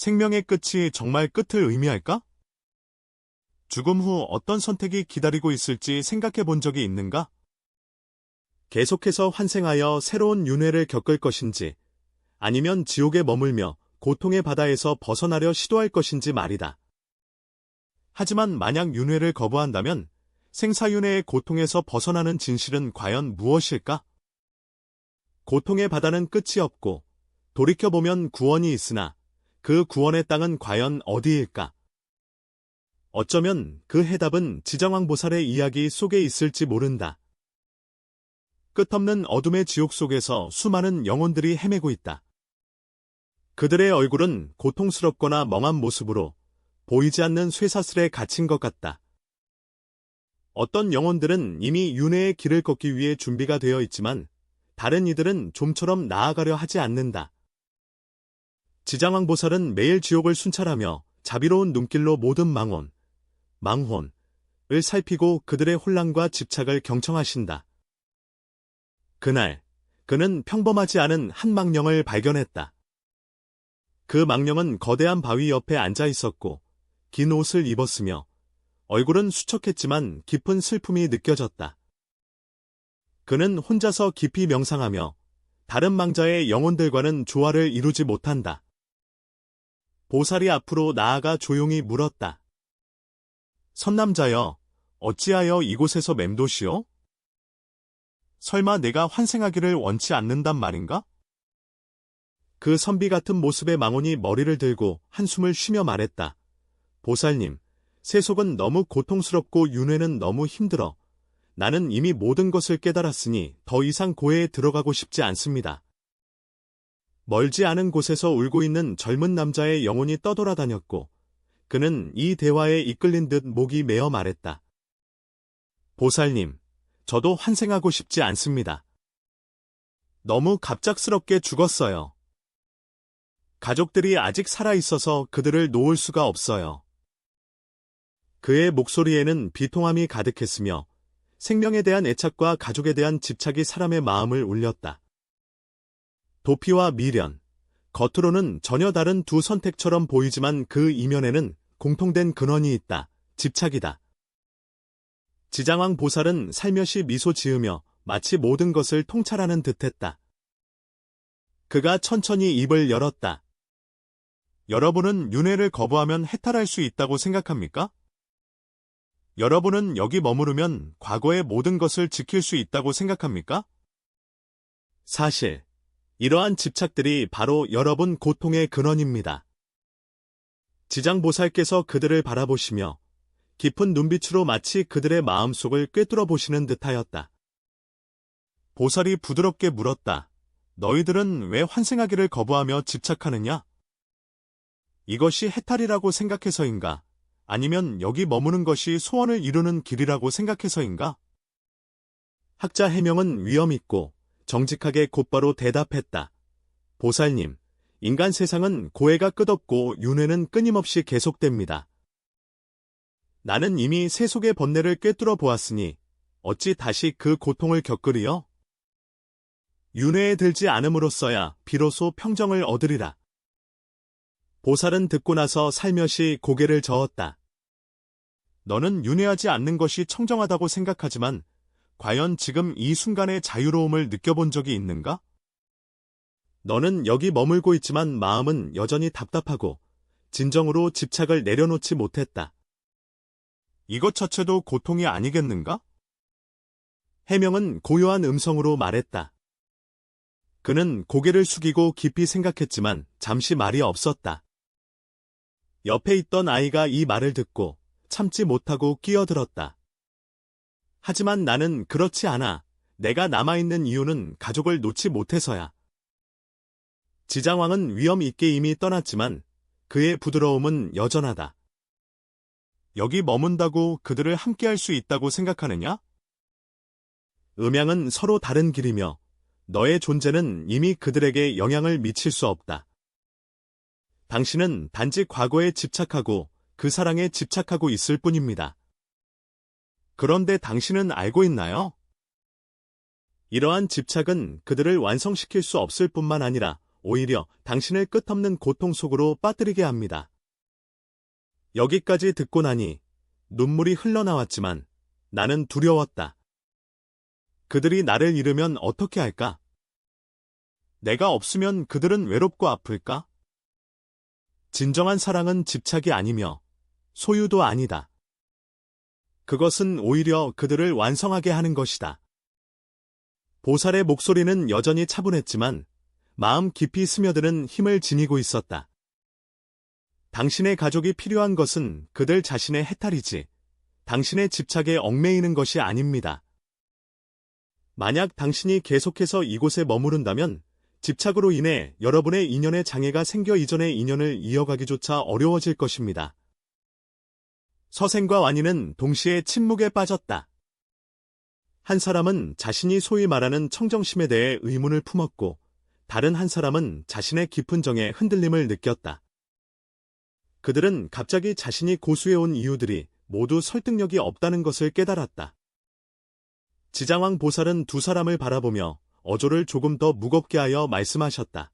생명의 끝이 정말 끝을 의미할까? 죽음 후 어떤 선택이 기다리고 있을지 생각해 본 적이 있는가? 계속해서 환생하여 새로운 윤회를 겪을 것인지, 아니면 지옥에 머물며 고통의 바다에서 벗어나려 시도할 것인지 말이다. 하지만 만약 윤회를 거부한다면 생사윤회의 고통에서 벗어나는 진실은 과연 무엇일까? 고통의 바다는 끝이 없고 돌이켜보면 구원이 있으나 그 구원의 땅은 과연 어디일까? 어쩌면 그 해답은 지정왕보살의 이야기 속에 있을지 모른다. 끝없는 어둠의 지옥 속에서 수많은 영혼들이 헤매고 있다. 그들의 얼굴은 고통스럽거나 멍한 모습으로 보이지 않는 쇠사슬에 갇힌 것 같다. 어떤 영혼들은 이미 윤회의 길을 걷기 위해 준비가 되어 있지만 다른 이들은 좀처럼 나아가려 하지 않는다. 지장왕보살은 매일 지옥을 순찰하며 자비로운 눈길로 모든 망혼을 살피고 그들의 혼란과 집착을 경청하신다. 그날, 그는 평범하지 않은 한 망령을 발견했다. 그 망령은 거대한 바위 옆에 앉아 있었고, 긴 옷을 입었으며, 얼굴은 수척했지만 깊은 슬픔이 느껴졌다. 그는 혼자서 깊이 명상하며, 다른 망자의 영혼들과는 조화를 이루지 못한다. 보살이 앞으로 나아가 조용히 물었다. 선남자여, 어찌하여 이곳에서 맴도시오? 설마 내가 환생하기를 원치 않는단 말인가? 그 선비 같은 모습의 망혼이 머리를 들고 한숨을 쉬며 말했다. 보살님, 세속은 너무 고통스럽고 윤회는 너무 힘들어. 나는 이미 모든 것을 깨달았으니 더 이상 고해에 들어가고 싶지 않습니다. 멀지 않은 곳에서 울고 있는 젊은 남자의 영혼이 떠돌아다녔고 그는 이 대화에 이끌린 듯 목이 메어 말했다. 보살님, 저도 환생하고 싶지 않습니다. 너무 갑작스럽게 죽었어요. 가족들이 아직 살아있어서 그들을 놓을 수가 없어요. 그의 목소리에는 비통함이 가득했으며 생명에 대한 애착과 가족에 대한 집착이 사람의 마음을 울렸다. 도피와 미련, 겉으로는 전혀 다른 두 선택처럼 보이지만 그 이면에는 공통된 근원이 있다. 집착이다. 지장왕 보살은 살며시 미소 지으며 마치 모든 것을 통찰하는 듯했다. 그가 천천히 입을 열었다. 여러분은 윤회를 거부하면 해탈할 수 있다고 생각합니까? 여러분은 여기 머무르면 과거의 모든 것을 지킬 수 있다고 생각합니까? 사실, 이러한 집착들이 바로 여러분 고통의 근원입니다. 지장보살께서 그들을 바라보시며 깊은 눈빛으로 마치 그들의 마음속을 꿰뚫어 보시는 듯하였다. 보살이 부드럽게 물었다. 너희들은 왜 환생하기를 거부하며 집착하느냐? 이것이 해탈이라고 생각해서인가? 아니면 여기 머무는 것이 소원을 이루는 길이라고 생각해서인가? 학자 해명은 위엄있고 정직하게 곧바로 대답했다. 보살님, 인간 세상은 고해가 끝없고 윤회는 끊임없이 계속됩니다. 나는 이미 세속의 번뇌를 꿰뚫어 보았으니 어찌 다시 그 고통을 겪으리요? 윤회에 들지 않음으로써야 비로소 평정을 얻으리라. 보살은 듣고 나서 살며시 고개를 저었다. 너는 윤회하지 않는 것이 청정하다고 생각하지만 과연 지금 이 순간의 자유로움을 느껴본 적이 있는가? 너는 여기 머물고 있지만 마음은 여전히 답답하고 진정으로 집착을 내려놓지 못했다. 이것 자체도 고통이 아니겠는가? 해명은 고요한 음성으로 말했다. 그는 고개를 숙이고 깊이 생각했지만 잠시 말이 없었다. 옆에 있던 아이가 이 말을 듣고 참지 못하고 끼어들었다. 하지만 나는 그렇지 않아. 내가 남아있는 이유는 가족을 놓지 못해서야. 지장왕은 위험 있게 이미 떠났지만 그의 부드러움은 여전하다. 여기 머문다고 그들을 함께할 수 있다고 생각하느냐? 음양은 서로 다른 길이며 너의 존재는 이미 그들에게 영향을 미칠 수 없다. 당신은 단지 과거에 집착하고 그 사랑에 집착하고 있을 뿐입니다. 그런데 당신은 알고 있나요? 이러한 집착은 그들을 완성시킬 수 없을 뿐만 아니라 오히려 당신을 끝없는 고통 속으로 빠뜨리게 합니다. 여기까지 듣고 나니 눈물이 흘러나왔지만 나는 두려웠다. 그들이 나를 잃으면 어떻게 할까? 내가 없으면 그들은 외롭고 아플까? 진정한 사랑은 집착이 아니며 소유도 아니다. 그것은 오히려 그들을 완성하게 하는 것이다. 보살의 목소리는 여전히 차분했지만 마음 깊이 스며드는 힘을 지니고 있었다. 당신의 가족이 필요한 것은 그들 자신의 해탈이지 당신의 집착에 얽매이는 것이 아닙니다. 만약 당신이 계속해서 이곳에 머무른다면 집착으로 인해 여러분의 인연에 장애가 생겨 이전의 인연을 이어가기조차 어려워질 것입니다. 서생과 완이는 동시에 침묵에 빠졌다. 한 사람은 자신이 소위 말하는 청정심에 대해 의문을 품었고 다른 한 사람은 자신의 깊은 정에 흔들림을 느꼈다. 그들은 갑자기 자신이 고수해온 이유들이 모두 설득력이 없다는 것을 깨달았다. 지장왕 보살은 두 사람을 바라보며 어조를 조금 더 무겁게 하여 말씀하셨다.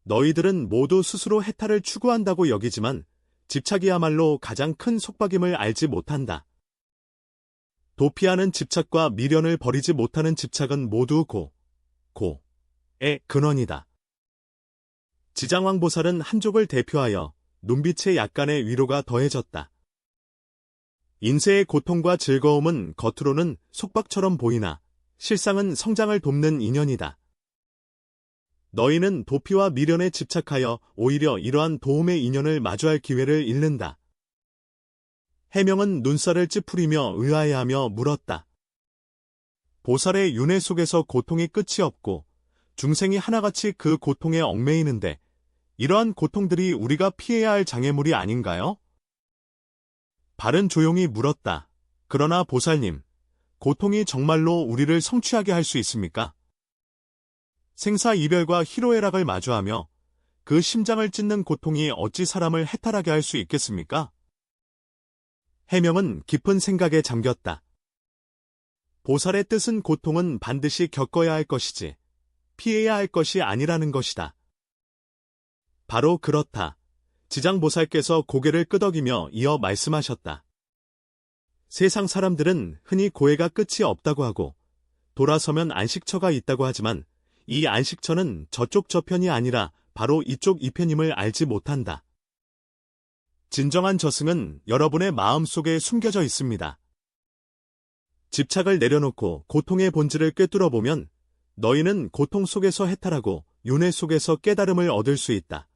너희들은 모두 스스로 해탈을 추구한다고 여기지만 집착이야말로 가장 큰 속박임을 알지 못한다. 도피하는 집착과 미련을 버리지 못하는 집착은 모두 고의 근원이다. 지장왕 보살은 한족을 대표하여 눈빛에 약간의 위로가 더해졌다. 인세의 고통과 즐거움은 겉으로는 속박처럼 보이나 실상은 성장을 돕는 인연이다. 너희는 도피와 미련에 집착하여 오히려 이러한 도움의 인연을 마주할 기회를 잃는다. 해명은 눈살을 찌푸리며 의아해하며 물었다. 보살의 윤회 속에서 고통이 끝이 없고 중생이 하나같이 그 고통에 얽매이는데 이러한 고통들이 우리가 피해야 할 장애물이 아닌가요? 발은 조용히 물었다. 그러나 보살님, 고통이 정말로 우리를 성취하게 할 수 있습니까? 생사이별과 희로애락을 마주하며 그 심장을 찢는 고통이 어찌 사람을 해탈하게 할 수 있겠습니까? 해명은 깊은 생각에 잠겼다. 보살의 뜻은 고통은 반드시 겪어야 할 것이지 피해야 할 것이 아니라는 것이다. 바로 그렇다. 지장보살께서 고개를 끄덕이며 이어 말씀하셨다. 세상 사람들은 흔히 고해가 끝이 없다고 하고 돌아서면 안식처가 있다고 하지만 이 안식처는 저쪽 저편이 아니라 바로 이쪽 이편임을 알지 못한다. 진정한 저승은 여러분의 마음속에 숨겨져 있습니다. 집착을 내려놓고 고통의 본질을 꿰뚫어보면 너희는 고통 속에서 해탈하고 윤회 속에서 깨달음을 얻을 수 있다.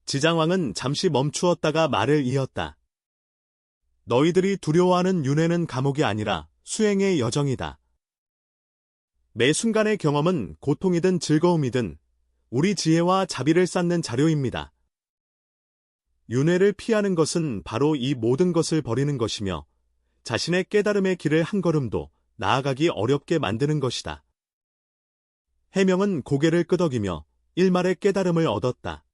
지장왕은 잠시 멈추었다가 말을 이었다. 너희들이 두려워하는 윤회는 감옥이 아니라 수행의 여정이다. 매 순간의 경험은 고통이든 즐거움이든 우리 지혜와 자비를 쌓는 자료입니다. 윤회를 피하는 것은 바로 이 모든 것을 버리는 것이며 자신의 깨달음의 길을 한 걸음도 나아가기 어렵게 만드는 것이다. 해명은 고개를 끄덕이며 일말의 깨달음을 얻었다.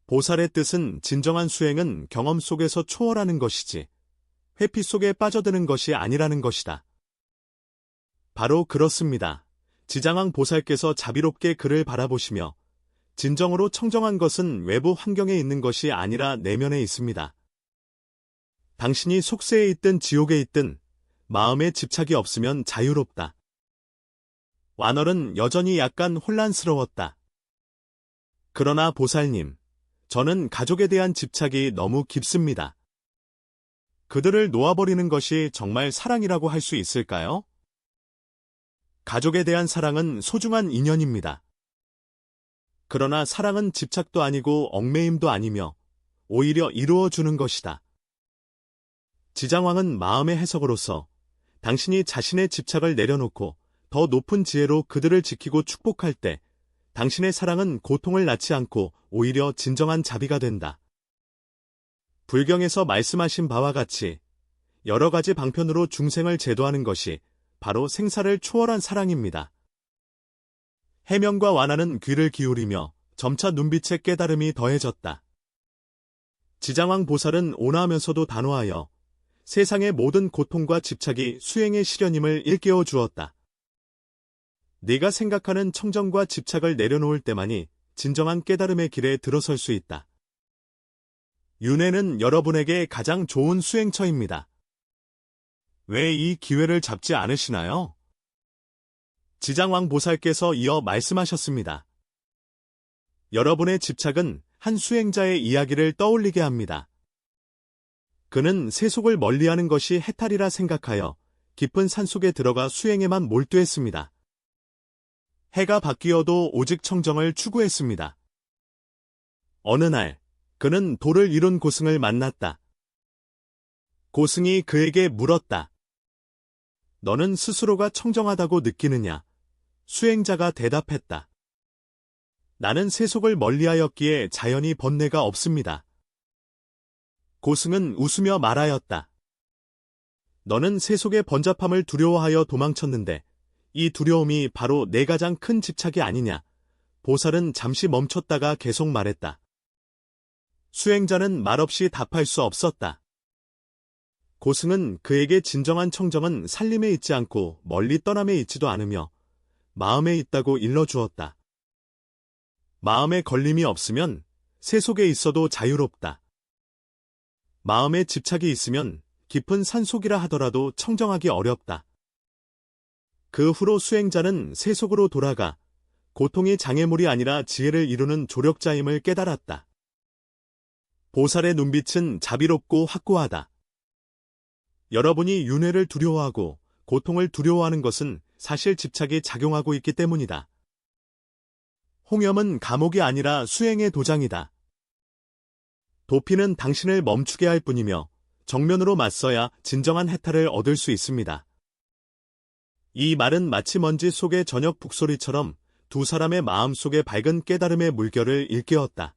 보살의 뜻은 진정한 수행은 경험 속에서 초월하는 것이지 회피 속에 빠져드는 것이 아니라는 것이다. 바로 그렇습니다. 지장왕 보살께서 자비롭게 그를 바라보시며 진정으로 청정한 것은 외부 환경에 있는 것이 아니라 내면에 있습니다. 당신이 속세에 있든 지옥에 있든 마음에 집착이 없으면 자유롭다. 완월은 여전히 약간 혼란스러웠다. 그러나 보살님, 저는 가족에 대한 집착이 너무 깊습니다. 그들을 놓아버리는 것이 정말 사랑이라고 할 수 있을까요? 가족에 대한 사랑은 소중한 인연입니다. 그러나 사랑은 집착도 아니고 얽매임도 아니며 오히려 이루어주는 것이다. 지장왕은 마음의 해석으로서 당신이 자신의 집착을 내려놓고 더 높은 지혜로 그들을 지키고 축복할 때 당신의 사랑은 고통을 낳지 않고 오히려 진정한 자비가 된다. 불경에서 말씀하신 바와 같이 여러 가지 방편으로 중생을 제도하는 것이 바로 생사를 초월한 사랑입니다. 해명과 완화는 귀를 기울이며 점차 눈빛에 깨달음이 더해졌다. 지장왕 보살은 온화하면서도 단호하여 세상의 모든 고통과 집착이 수행의 시련임을 일깨워 주었다. 네가 생각하는 청정과 집착을 내려놓을 때만이 진정한 깨달음의 길에 들어설 수 있다. 윤회는 여러분에게 가장 좋은 수행처입니다. 왜 이 기회를 잡지 않으시나요? 지장왕 보살께서 이어 말씀하셨습니다. 여러분의 집착은 한 수행자의 이야기를 떠올리게 합니다. 그는 세속을 멀리하는 것이 해탈이라 생각하여 깊은 산속에 들어가 수행에만 몰두했습니다. 해가 바뀌어도 오직 청정을 추구했습니다. 어느 날 그는 도를 이룬 고승을 만났다. 고승이 그에게 물었다. 너는 스스로가 청정하다고 느끼느냐? 수행자가 대답했다. 나는 세속을 멀리하였기에 자연히 번뇌가 없습니다. 고승은 웃으며 말하였다. 너는 세속의 번잡함을 두려워하여 도망쳤는데 이 두려움이 바로 내 가장 큰 집착이 아니냐. 보살은 잠시 멈췄다가 계속 말했다. 수행자는 말없이 답할 수 없었다. 고승은 그에게 진정한 청정은 살림에 있지 않고 멀리 떠남에 있지도 않으며 마음에 있다고 일러주었다. 마음에 걸림이 없으면 세속에 있어도 자유롭다. 마음에 집착이 있으면 깊은 산속이라 하더라도 청정하기 어렵다. 그 후로 수행자는 세속으로 돌아가 고통이 장애물이 아니라 지혜를 이루는 조력자임을 깨달았다. 보살의 눈빛은 자비롭고 확고하다. 여러분이 윤회를 두려워하고 고통을 두려워하는 것은 사실 집착이 작용하고 있기 때문이다. 홍염은 감옥이 아니라 수행의 도장이다. 도피는 당신을 멈추게 할 뿐이며 정면으로 맞서야 진정한 해탈을 얻을 수 있습니다. 이 말은 마치 먼지 속의 저녁 북소리처럼 두 사람의 마음속에 밝은 깨달음의 물결을 일깨웠다.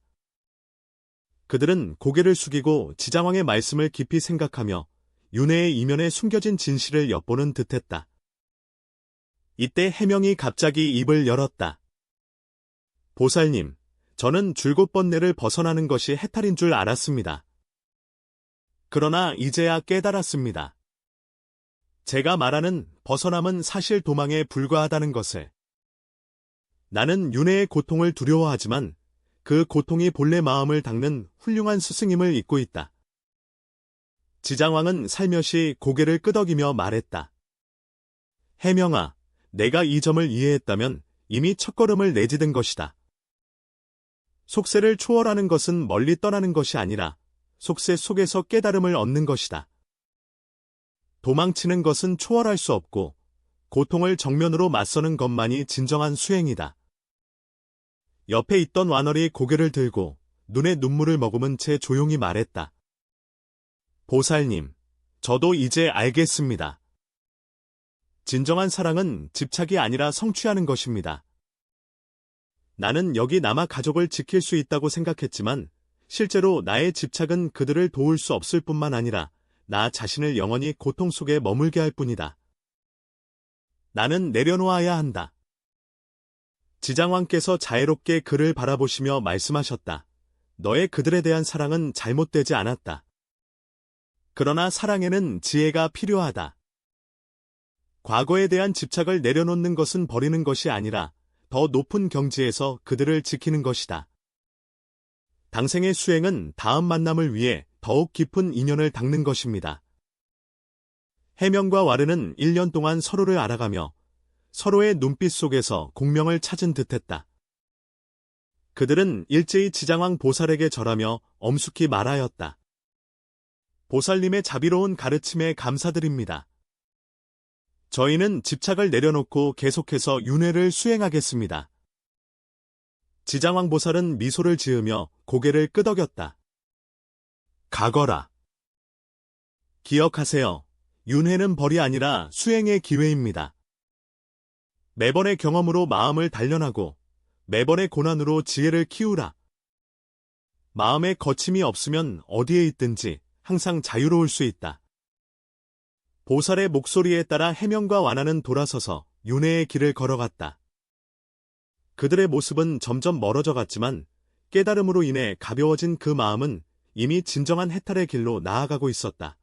그들은 고개를 숙이고 지장왕의 말씀을 깊이 생각하며 윤회의 이면에 숨겨진 진실을 엿보는 듯했다. 이때 해명이 갑자기 입을 열었다. 보살님, 저는 줄곧 번뇌를 벗어나는 것이 해탈인 줄 알았습니다. 그러나 이제야 깨달았습니다. 제가 말하는 벗어남은 사실 도망에 불과하다는 것을. 나는 윤회의 고통을 두려워하지만 그 고통이 본래 마음을 닦는 훌륭한 스승임을 잊고 있다. 지장왕은 살며시 고개를 끄덕이며 말했다. 해명아, 내가 이 점을 이해했다면 이미 첫걸음을 내디딘 것이다. 속세를 초월하는 것은 멀리 떠나는 것이 아니라 속세 속에서 깨달음을 얻는 것이다. 도망치는 것은 초월할 수 없고 고통을 정면으로 맞서는 것만이 진정한 수행이다. 옆에 있던 완월이 고개를 들고 눈에 눈물을 머금은 채 조용히 말했다. 보살님, 저도 이제 알겠습니다. 진정한 사랑은 집착이 아니라 성취하는 것입니다. 나는 여기 남아 가족을 지킬 수 있다고 생각했지만 실제로 나의 집착은 그들을 도울 수 없을 뿐만 아니라 나 자신을 영원히 고통 속에 머물게 할 뿐이다. 나는 내려놓아야 한다. 지장왕께서 자애롭게 그를 바라보시며 말씀하셨다. 너의 그들에 대한 사랑은 잘못되지 않았다. 그러나 사랑에는 지혜가 필요하다. 과거에 대한 집착을 내려놓는 것은 버리는 것이 아니라 더 높은 경지에서 그들을 지키는 것이다. 당생의 수행은 다음 만남을 위해 더욱 깊은 인연을 닦는 것입니다. 해명과 와르는 1년 동안 서로를 알아가며 서로의 눈빛 속에서 공명을 찾은 듯했다. 그들은 일제히 지장왕 보살에게 절하며 엄숙히 말하였다. 보살님의 자비로운 가르침에 감사드립니다. 저희는 집착을 내려놓고 계속해서 윤회를 수행하겠습니다. 지장왕 보살은 미소를 지으며 고개를 끄덕였다. 가거라. 기억하세요. 윤회는 벌이 아니라 수행의 기회입니다. 매번의 경험으로 마음을 단련하고 매번의 고난으로 지혜를 키우라. 마음에 거침이 없으면 어디에 있든지 항상 자유로울 수 있다. 보살의 목소리에 따라 해명과 완화는 돌아서서 윤회의 길을 걸어갔다. 그들의 모습은 점점 멀어져 갔지만 깨달음으로 인해 가벼워진 그 마음은 이미 진정한 해탈의 길로 나아가고 있었다.